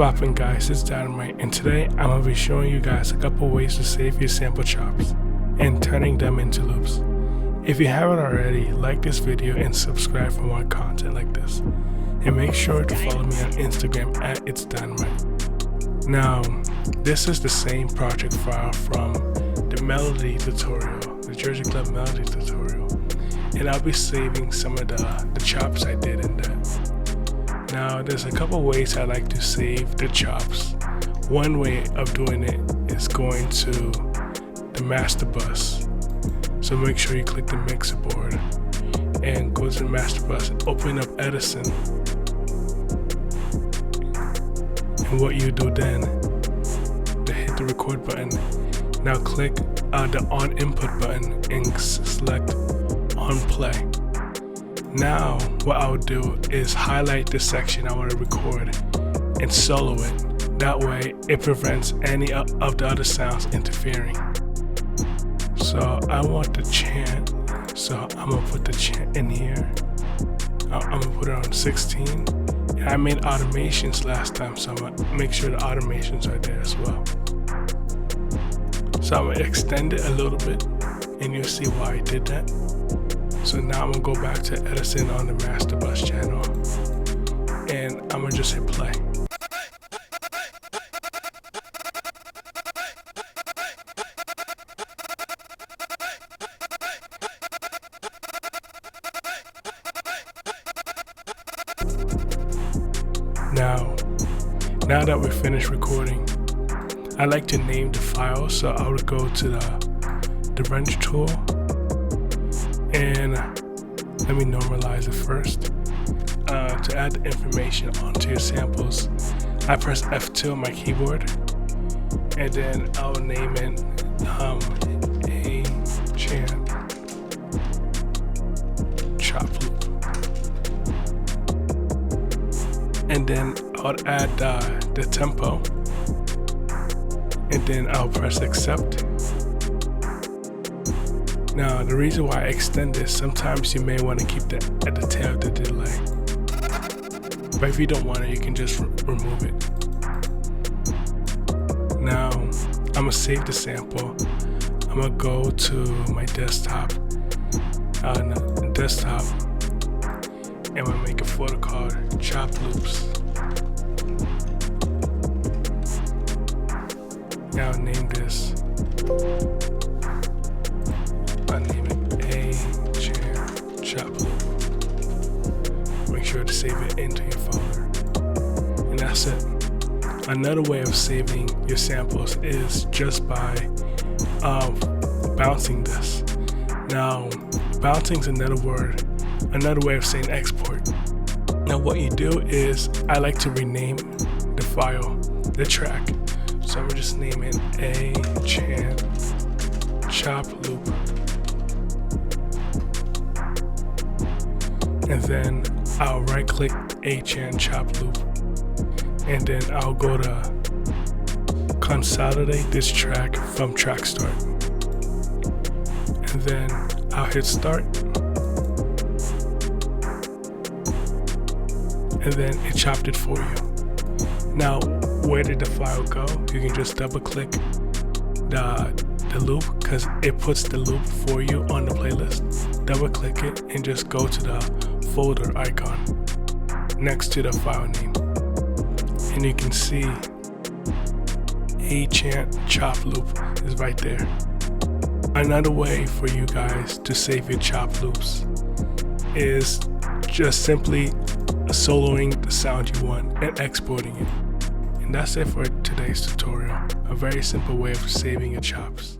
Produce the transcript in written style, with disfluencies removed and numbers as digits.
poppin' guys, it's Dynamite, and today I'm going to be showing you guys a couple ways to save your sample chops and turning them into loops. If you haven't already, like this video and subscribe for more content like this. And make sure to follow me on Instagram at It's Dynamite. Now, this is the same project file from the melody tutorial, the Jersey Club melody tutorial. And I'll be saving some of the chops I did in that. Now, there's a couple ways I like to save the chops. One way of doing it is going to the master bus. So make sure you click the mixer board and go to the master bus and open up Edison. And what you do then, to hit the record button. Now click the on input button and select on play. Now what I'll do is highlight the section I want to record and solo it. That way it prevents any of the other sounds interfering. So I want the chant, so I'm gonna put the chant in here. I'm gonna put it on 16. And I made automations last time, so I'm gonna make sure the automations are there as well. So I'm gonna extend it a little bit and you'll see why I did that. So now I'm gonna go back to Edison on the master bus channel and I'm gonna just hit play. Now that we're finished recording, I like to name the file, so I would go to the wrench tool and let me normalize it first. To add the information onto your samples, I press F2 on my keyboard and then I'll name it a chant chop loop. And then I'll add the tempo and then I'll press accept. Now the reason why I extend this, sometimes you may want to keep that at the tail of the delay, but if you don't want it, you can just remove it. Now I'm gonna save the sample. I'm gonna go to my desktop, and I'm gonna make a folder called chop loops. Now name this. I'll name it a chant chop loop. Make sure to save it into your folder. And that's it. Another way of saving your samples is just by bouncing this. Now, bouncing is another way of saying export. Now what you do is, I like to rename the file, the track. So I'm just name it a chant chop loop. And then I'll right click a chant chop loop. And then I'll go to consolidate this track from track start. And then I'll hit start. And then it chopped it for you. Now, where did the file go? You can just double click the loop, because it puts the loop for you on the playlist. Double click it and just go to the folder icon next to the file name. And you can see a chant chop loop is right there. Another way for you guys to save your chop loops is just simply soloing the sound you want and exporting it. And that's it for today's tutorial. A very simple way of saving your chops.